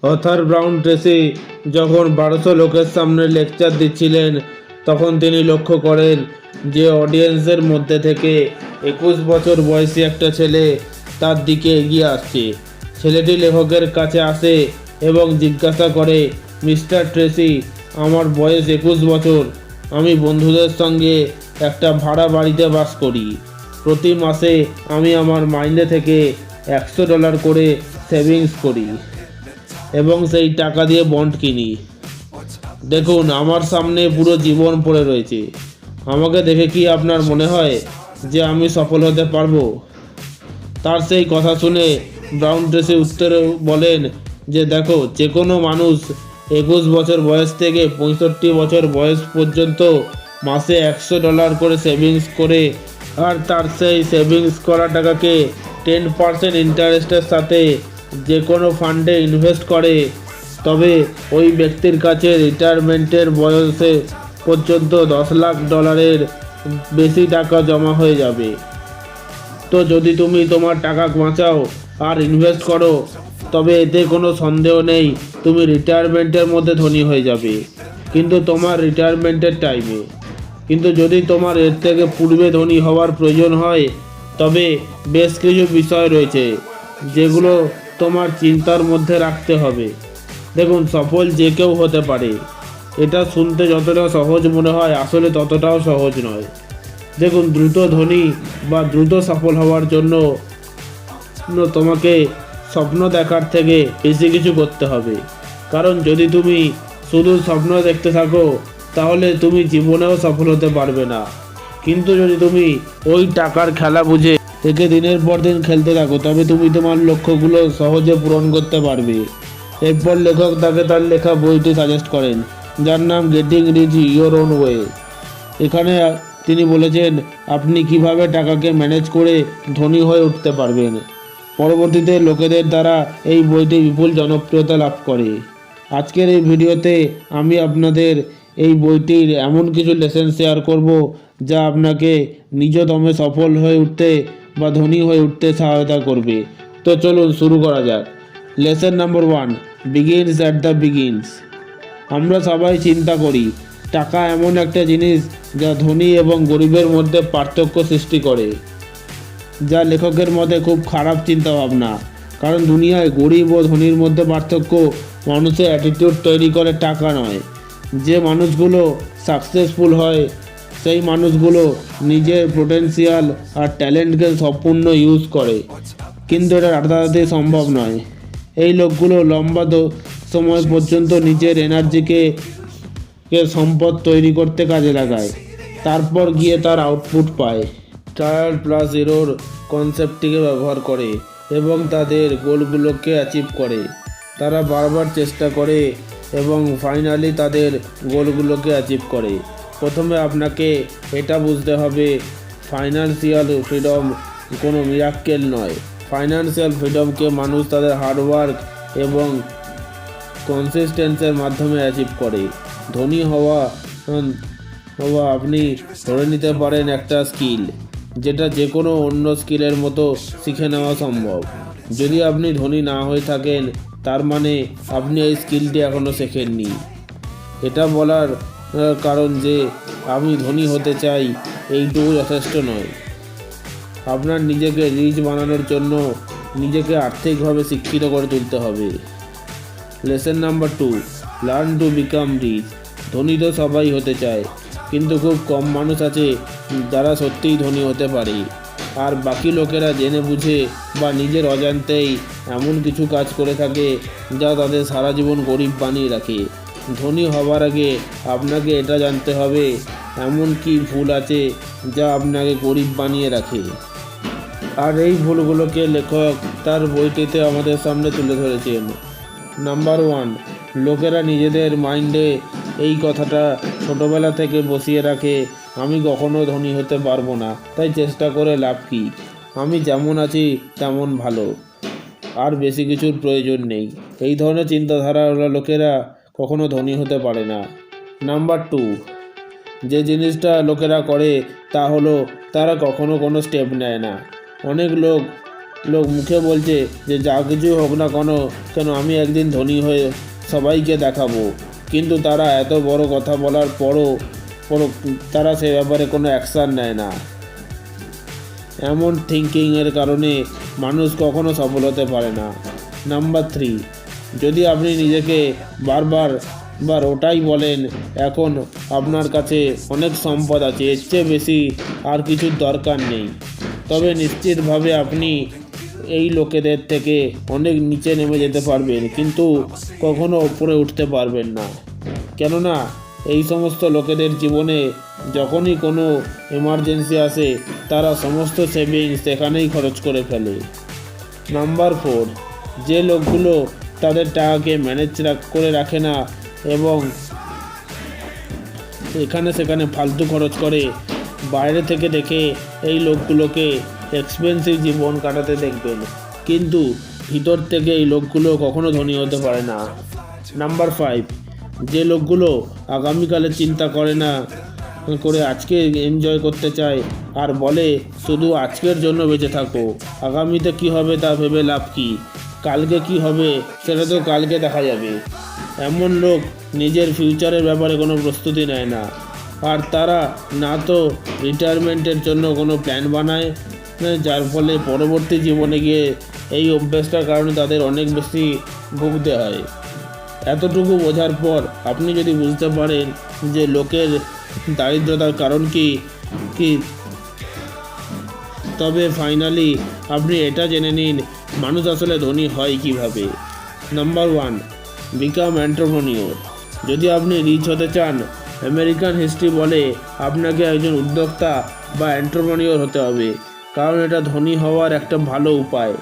Other brown Tracey যখন 1200 লোকের সামনে লেকচার দিচ্ছিলেন, তখন তিনি লক্ষ্য করেন যে অডিয়েন্সের মধ্যে থেকে 21 বছর বয়সী একটা ছেলে তার দিকে এগিয়ে আসছে। ছেলেটি লেখকের কাছে আসে এবং জিজ্ঞাসা করে, মিস্টার ট্রেসি, আমার বয়স 21 বছর। আমি বন্ধুদের সঙ্গে একটা ভাড়া বাড়িতে বাস করি। প্রতি মাসে আমি আমার মাইনে থেকে $100 করে সেভিংস করি এবং সেই টাকা দিয়ে বন্ড কিনি। দেখুন, আমার সামনে পুরো জীবন পড়ে রয়েছে। আমাকে দেখে কি আপনার মনে হয় যে আমি সফল হতে পারবো? তার সেই কথা শুনে ব্রাউন ট্রেসি উত্তরে বলেন যে দেখো, যে কোনো মানুষ 21 বছর বয়স থেকে 65 বছর বয়স পর্যন্ত মাসে $100 করে সেভিংস করে, আর তার সেই সেভিংস করা টাকাকে 10% ইন্টারেস্টের সাথে যে কোনো ফান্ডে ইনভেস্ট করে, তবে ওই ব্যক্তির কাছে রিটায়ারমেন্টের বয়সে পর্যন্ত $10 লাখ বেশি টাকা জমা হয়ে যাবে। তো যদি তুমি তোমার টাকা বাঁচাও আর ইনভেস্ট করো, তবে এতে কোনো সন্দেহ নেই তুমি রিটায়ারমেন্টের মধ্যে ধনী হয়ে যাবে, কিন্তু তোমার রিটায়ারমেন্টের টাইমে। কিন্তু যদি তোমার এর থেকে পূর্বে ধনী হওয়ার প্রয়োজন হয়, তবে বেশ কিছু বিষয় রয়েছে যেগুলো তোমার চিন্তার মধ্যে রাখতে হবে। দেখুন, সফল যে কেউ হতে পারে। এটা শুনতে যতটা সহজ মনে হয়, আসলে ততটাও সহজ নয়। দেখুন, দ্রুত ধনী বা দ্রুত সফল হওয়ার জন্য তোমাকে স্বপ্ন দেখার থেকে বেশি কিছু করতে হবে। কারণ যদি তুমি শুধু স্বপ্ন দেখতে থাকো, তাহলে তুমি জীবনেও সফল হতে পারবে না। কিন্তু যদি তুমি ওই টাকার খেলা বুঝে থেকে দিনের পর দিন খেলতে থাকো, তবে তুমি তোমার লক্ষ্যগুলো সহজে পূরণ করতে পারবে। এরপর লেখক তাকে তার লেখা বইটি সাজেস্ট করেন, যার নাম getting rich your own way. এখানে তিনি বলেছেন আপনি কিভাবে টাকাকে ম্যানেজ করে ধনী হয়ে উঠতে পারবেন। পরবর্তীতে লোকেদের দ্বারা এই বইটি বিপুল জনপ্রিয়তা লাভ করে। আজকের এই ভিডিওতে আমি আপনাদের এই বইটির এমন কিছু লেসন শেয়ার করব, যা আপনাকে নিজ দমে সফল হয়ে উঠতে বা ধনী হয়ে উঠতে সহায়তা করবে। তো চলুন শুরু করা যাক। Lesson number 1, begins at the begins. আমরা সবাই চিন্তা করি টাকা এমন একটা জিনিস যা ধনী এবং গরিবের মধ্যে পার্থক্য সৃষ্টি করে, যা লেখকের মতে খুব খারাপ চিন্তা ভাবনা। কারণ দুনিয়ায় গরিব ও ধনীর মধ্যে পার্থক্য মানুষের অ্যাটিটিউড তৈরি করে, টাকা নয়। যে মানুষগুলো সাকসেসফুল হয়, সেই মানুষগুলো নিজের পোটেনশিয়াল আর ট্যালেন্টকে সম্পূর্ণ ইউজ করে, কিন্তু এটা রাতারাতি সম্ভব নয়। এই লোকগুলো লম্বা সময় পর্যন্ত নিজের এনার্জিকে সম্পদ তৈরি করতে কাজে লাগায়, তারপর গিয়ে তার আউটপুট পায়। ট্রায়াল প্লাস এরর কনসেপ্টটিকে ব্যবহার করে এবং তাদের গোলগুলোকে অ্যাচিভ করে। তারা বারবার চেষ্টা করে এবং ফাইনালি তাদের গোলগুলোকে অ্যাচিভ করে। প্রথমে আপনাকে এটা বুঝতে হবে, ফাইন্যান্সিয়াল ফ্রিডম কোনো মিরাক্কেল নয়। ফাইন্যান্সিয়াল ফ্রিডমকে মানুষ তাদের হার্ডওয়ার্ক এবং কনসিস্টেন্সের মাধ্যমে অ্যাচিভ করে। ধনী হওয়া আপনি ধরে নিতে পারেন একটা স্কিল, যেটা যে কোনো অন্য স্কিলের মতো শিখে নেওয়া সম্ভব। যদি আপনি ধনী না হয়ে থাকেন, তার মানে আপনি এই স্কিলটি এখনও শেখেননি। এটা বলার কারণ যে আমি ধনী হতে চাই, এইটুকু যথেষ্ট নয়। আপনার নিজেকে রিচ বানানোর জন্য নিজেকে আর্থিকভাবে শিক্ষিত করে তুলতে হবে। Lesson number 2, learn to become rich. ধনী তো সবাই হতে চায়, কিন্তু খুব কম মানুষ আছে যারা সত্যিই ধনী হতে পারে। আর বাকি লোকেরা জেনে বুঝে বা নিজের অজান্তেই এমন কিছু কাজ করে থাকে যা তাদের সারা জীবন গরিব বানিয়ে রাখে। ধনী হওয়ার আগে আপনাকে এটা জানতে হবে এমন কি ভুল আছে যা আপনাকে গরিব বানিয়ে রাখে। আর এই ভুলগুলোকে লেখক তার বইটিতে আমাদের সামনে তুলে ধরেছেন। নাম্বার 1, লোকেরা নিজেদের মাইন্ডে এই কথাটা ছোটোবেলা থেকে বসিয়ে রাখে, আমি কখনো ধনী হতে পারবো না, তাই চেষ্টা করে লাভ কী, আমি যেমন আছি তেমন ভালো, আর বেশি কিছুর প্রয়োজন নেই। এই ধরনের চিন্তাধারাওয়ালা লোকেরা কখনো ধনী হতে পারে না। নাম্বার 2, যে জিনিসটা লোকেরা করে তা হলো তারা কখনো কোনো স্টেপ নেয় না। অনেক লোক লোক মুখে বলছে যে যা কিছু হোক না কেন আমি একদিন ধনী হয়ে সবাইকে দেখাবো, কিন্তু তারা এত বড় কথা বলার পরও তারা সে ব্যাপারে কোনো অ্যাকশান নেয় না। এমন থিঙ্কিংয়ের কারণে মানুষ কখনো সফল হতে পারে না। নাম্বার 3, যদি আপনি নিজেকে বারবার ওটাই বলেন, এখন আপনার কাছে অনেক সম্পদ আছে, এর চেয়ে বেশি আর কিছুর দরকার নেই, তবে নিশ্চিতভাবে আপনি এই লোকেদের থেকে অনেক নিচে নেমে যেতে পারবেন, কিন্তু কখনো ওপরে উঠতে পারবেন না। কেননা এই সমস্ত লোকেদের জীবনে যখনই কোনো এমার্জেন্সি আসে তারা সমস্ত সেভিংস সেখানেই খরচ করে ফেলে। নাম্বার 4, যে লোকগুলো তাদের টাকাকে ম্যানেজ করে রাখে না এবং এখানে সেখানে ফালতু খরচ করে, বাইরে থেকে দেখে এই লোকগুলোকে এক্সপেন্সিভ জীবন কাটাতে দেখবেন, কিন্তু ভিতর থেকে এই লোকগুলো কখনো ধনী হতে পারে না। নাম্বার 5, যে লোকগুলো আগামীকালের চিন্তা করে না করে আজকে এনজয় করতে চায় আর বলে শুধু আজকের জন্য বেঁচে থাকো, আগামীতে কি হবে তা ভেবে লাভ কি, কালকে কি হবে সেটা তো কালকে দেখা যাবে। এমন লোক নিজের ফিউচারের ব্যাপারে কোনো প্রস্তুতি নেয় না, আর তারা না তো রিটায়ারমেন্টের জন্য কোনো প্ল্যান বানায়, যার ফলে পরবর্তী জীবনে গিয়ে এই অভ্যাসটার কারণে তাদের অনেক বেশি ভুগতে হয়। এতটুকু বোঝার পর আপনি যদি বুঝতে পারেন যে লোকের দারিদ্রতার কারণ কি, তবে ফাইনালি আপনি এটা জেনে নিন মানুষ আসলে ধনী হয় কিভাবে। Number 1, become entrepreneur. যদি আপনি রিচ হতে চান, আমেরিকান হিস্ট্রি বলে আপনাকে একজন উদ্যোক্তা বা এন্টারপ্রেনিউর হতে হবে, কারণ এটা ধনী হওয়ার একটা ভালো উপায়।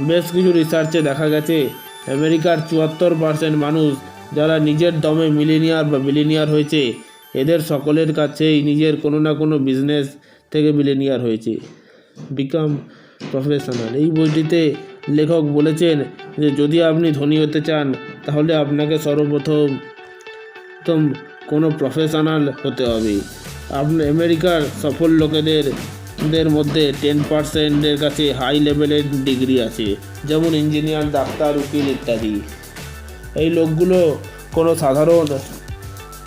বেশ কিছু রিসার্চে দেখা গেছে আমেরিকার 74% মানুষ যারা নিজের দমে মিলিনিয়ার বা বিলিনিয়ার হয়েছে, এদের সকলের কাছেই নিজের কোনো না কোনো বিজনেস থেকে বিলিনিয়ার হয়েছে। Become professional. এই বইটিতে লেখক বলেছেন যে যদি আপনি ধনী হতে চান তাহলে আপনাকে সর্বপ্রথম কোনো প্রফেশনাল হতে হবে। আমেরিকার সফল লোকেদের মধ্যে 10%-এর কাছে হাই লেভেলের ডিগ্রি আছে, যেমন ইঞ্জিনিয়ার, ডাক্তার, উকিল ইত্যাদি। এই লোকগুলো কোনো সাধারণ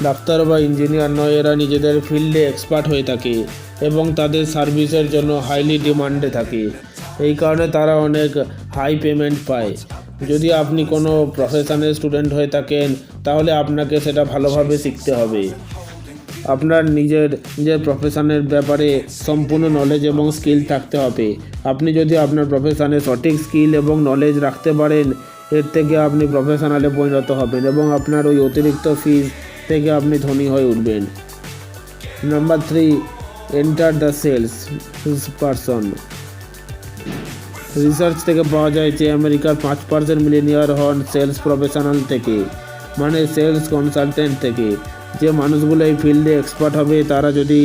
ডাক্তার বা ইঞ্জিনিয়ার নয়, এরা নিজেদের ফিল্ডে এক্সপার্ট হয়ে থাকে এবং তাদের সার্ভিসের জন্য হাইলি ডিমান্ডে থাকে। এই কারণে তারা অনেক হাই পেমেন্ট পায়। যদি আপনি কোনো প্রফেশনের স্টুডেন্ট হয়ে থাকেন তাহলে আপনাকে সেটা ভালোভাবে শিখতে হবে। আপনার নিজের প্রফেশনের ব্যাপারে সম্পূর্ণ নলেজ এবং স্কিল থাকতে হবে। আপনি যদি আপনার প্রফেশনে সঠিক স্কিল এবং নলেজ রাখতে পারেন, এর থেকে আপনি প্রফেশনালে পরিণত হবেন এবং আপনার ওই অতিরিক্ত ফিজ থেকে আপনি ধনী হয়ে উঠবেন। Number 3, enter the sales person. Research থেকে পাওয়া যায় যে আমেরিকার 5% মিলিয়নিয়ার হন সেলস প্রফেশনাল থেকে, মানে সেলস কনসালটেন্ট থেকে। যে মানুষগুলো এই ফিল্ডে এক্সপার্ট হবে তারা যদি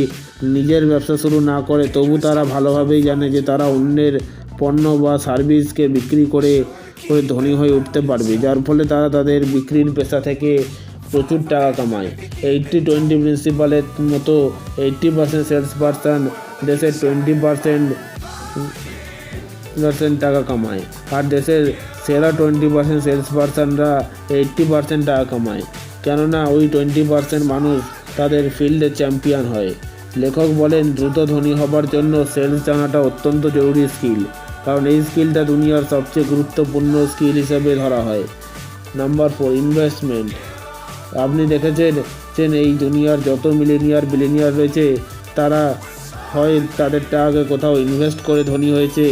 নিজের ব্যবসা শুরু না করে তবু তারা ভালোভাবেই জানে যে তারা অন্যের পণ্য বা সার্ভিসকে বিক্রি করে ধনী হয়ে উঠতে পারবে, যার ফলে তারা তাদের বিক্রির পেশা থেকে প্রচুর টাকা কামায়। 80-20 প্রিন্সিপালের মতো 80% সেলস পারসন দেশের 20% টাকা কামায়, আর দেশের সেরা 20% সেলস পারসনরা 80% টাকা কামায়, কেননা ওই 20% মানুষ তাদের ফিল্ডে চ্যাম্পিয়ন হয়। লেখক বলেন দ্রুত ধনী হবার জন্য সেলস জানাটা অত্যন্ত জরুরি স্কিল, কারণ এই স্কিলটা দুনিয়ার সবচেয়ে গুরুত্বপূর্ণ স্কিল হিসেবে ধরা হয়। Number 4, investment. আপনি দেখেছেন এই দুনিয়ার যত মিলিনিয়ার বিলিনিয়ার রয়েছে তারা হয় তাদের টাকাকে কোথাও ইনভেস্ট করে ধনী হয়েছে,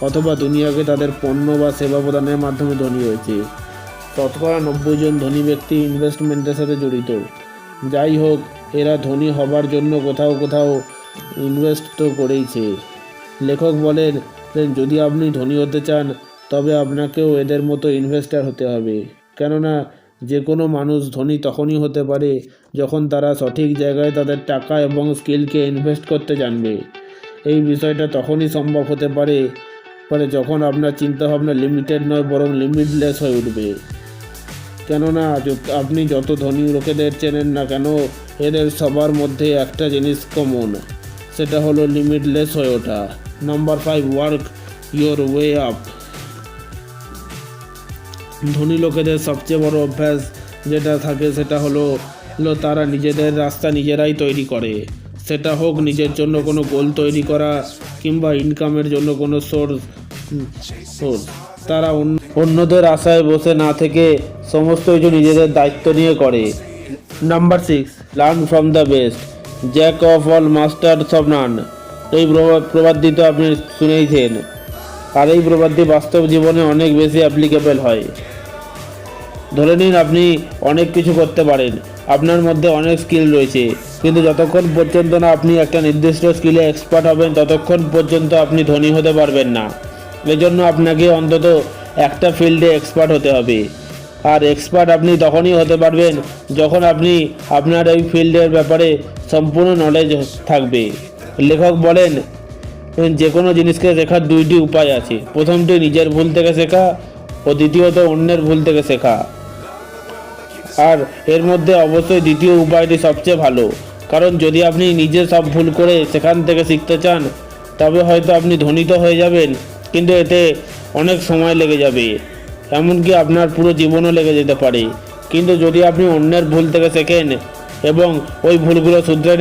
অথবা দুনিয়াকে তাদের পণ্য বা সেবা প্রদানের মাধ্যমে ধনী হয়েছে। শতকরা 90 জন ধনী ব্যক্তি ইনভেস্টমেন্টের সাথে জড়িত। যাই হোক, এরা ধনী হবার জন্য কোথাও ইনভেস্ট তো করেইছে। লেখক বলেন যদি আপনি ধনী হতে চান তবে আপনাকেও এদের মতো ইনভেস্টার হতে হবে, কেননা যে কোনো মানুষ ধনী তখনই হতে পারে যখন তারা সঠিক জায়গায় তাদের টাকা এবং স্কিলকে ইনভেস্ট করতে জানবে। এই বিষয়টা তখনই সম্ভব হতে পারে যখন আপনার চিন্তাভাবনা লিমিটেড নয় বরং লিমিটলেস হয়ে উঠবে। কেননা আপনি যত ধনী লোকেদের চেনেন না কেন, এদের সবার মধ্যে একটা জিনিস কমন, সেটা হলো লিমিটলেস হয়ে ওঠা। Number 5, work your way up. ধনী লোকেদের সবচেয়ে বড় অভ্যাস যেটা থাকে সেটা হলো তারা নিজেদের রাস্তা নিজেরাই তৈরি করে। সেটা হোক নিজের জন্য কোনো গোল তৈরি করা কিংবা ইনকামের জন্য কোনো সোর্স। তারা অন্যদের আশায় বসে না থেকে সমস্ত কিছু নিজেদের দায়িত্ব নিয়ে করে। Number 6, learn from the best, Jack of all masters of নান। এই প্রবাদটি তো আপনি শুনেইছেন, আর এই প্রবাদটি বাস্তব জীবনে অনেক বেশি অ্যাপ্লিকেবল হয়। ধরে নিন আপনি অনেক কিছু করতে পারেন, আপনার মধ্যে অনেক স্কিল রয়েছে, কিন্তু যতক্ষণ পর্যন্ত না আপনি একটা নির্দিষ্ট স্কিলে এক্সপার্ট হবেন ততক্ষণ পর্যন্ত আপনি ধনী হতে পারবেন না। এজন্য আপনাকে অন্তত একটা ফিল্ডে এক্সপার্ট হতে হবে। আর এক্সপার্ট আপনি তখনই হতে পারবেন যখন আপনি আপনার এই ফিল্ডের ব্যাপারে সম্পূর্ণ নলেজ থাকবে। লেখক বলেন, যে কোনো জিনিসকে শেখার দুইটি উপায় আছে। প্রথমটি নিজের ভুল থেকে শেখা ও দ্বিতীয়ত অন্যের ভুল থেকে শেখা। আর এর মধ্যে অবশ্যই দ্বিতীয় উপায়টি সবচেয়ে ভালো, কারণ যদি আপনি নিজে সব ভুল করে সেখান থেকে শিখতে চান তবে হয়তো আপনি ধনী তো হয়ে যাবেন, কিন্তু এতে অনেক সময় লেগে যাবে, এমনকি আপনার পুরো জীবনও লেগে যেতে পারে। কিন্তু যদি আপনি অন্যের ভুল থেকে শেখেন এবং ওই ভুলগুলো শুধরে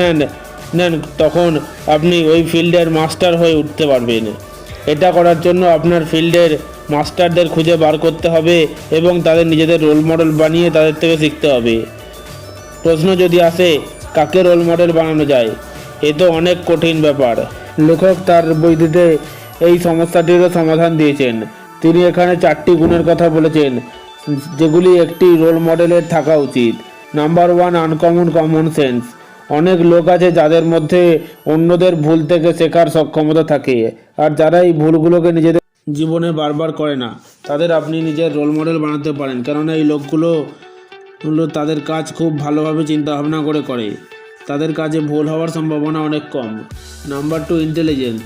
নেন তখন আপনি ওই ফিল্ডের মাস্টার হয়ে উঠতে পারবেন। এটা করার জন্য আপনার ফিল্ডের মাস্টারদের খুঁজে বার করতে হবে এবং তাদের নিজেদের রোল মডেল বানিয়ে তাদের থেকে শিখতে হবে। প্রশ্ন যদি আসে কাকে রোল মডেল বানানো যায়, এ তো অনেক কঠিন ব্যাপার। লেখক তার বইটিতে এই সমস্যাটিরও সমাধান দিয়েছেন। তিনি এখানে 4টি গুণের কথা বলেছেন যেগুলি একটি রোল মডেলের থাকা উচিত। Number 1, uncommon common sense. অনেক লোক আছে যাদের মধ্যে অন্যদের ভুল থেকে শেখার সক্ষমতা থাকে, আর যারা এই ভুলগুলোকে নিজেদের জীবনে বারবার করে না তাদের আপনি নিজের রোল মডেল বানাতে পারেন, কারণ এই লোকগুলো তাদের কাজ খুব ভালোভাবে চিন্তাভাবনা করে। তাদের কাজে ভুল হওয়ার সম্ভাবনা অনেক কম। Number 2, intelligence.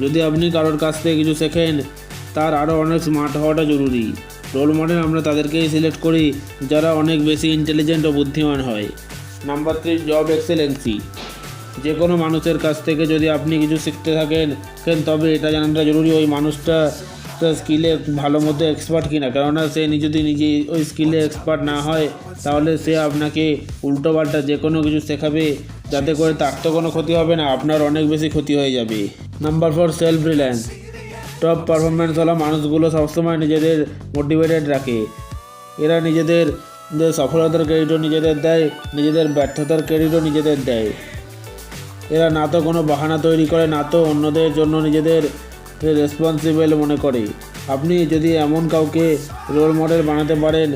যদি আপনি কারোর কাছ থেকে কিছু শেখেন তার আরও অনেক স্মার্ট হওয়াটা জরুরি। রোল মডেল আমরা তাদেরকেই সিলেক্ট করি যারা অনেক বেশি ইন্টেলিজেন্ট ও বুদ্ধিমান হয়। Number 3, job Excellency. যে কোনো মানুষের কাছ থেকে যদি আপনি কিছু শিখতে থাকেন তবে এটা জানাটা জরুরি ওই মানুষটা স্কিলে ভালো মতো এক্সপার্ট কিনা, কেননা সে যদি নিজে ওই স্কিলে এক্সপার্ট না হয় তাহলে সে আপনাকে উল্টোপাল্টা যে কোনো কিছু শেখাবে, যাতে করে তার তো কোনো ক্ষতি হবে না, আপনার অনেক বেশি ক্ষতি হয়ে যাবে। Number 4, self reliance. Top performance হলো মানুষগুলো সবসময় নিজেদের মোটিভেটেড রাখে। এরা নিজেদের সফলতার ক্রেডিটও নিজেদের দেয়, নিজেদের ব্যর্থতার ক্রেডিটও নিজেদের দেয়। এরা না তো কোনো বাহানা তৈরি করে, না তো অন্যদের জন্য নিজেদের রেসপন্সিবল মনে করে। আপনি যদি এমন কাউকে রোল মডেল বানাতে পারেন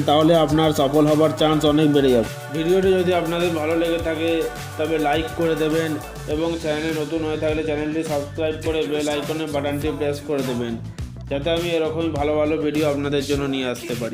তাহলে আপনার সফল হবার চান্স অনেক বেড়ে যাবে। ভিডিওটি যদি আপনাদের ভালো লেগে থাকে তবে লাইক করে দেবেন এবং চ্যানেলে নতুন হয়ে থাকলে চ্যানেলটি সাবস্ক্রাইব করে বেল আইকনের বাটনটি প্রেস করে দেবেন, যাতে আমি এরকমই ভালো ভালো ভিডিও আপনাদের জন্য নিয়ে আসতে পারি।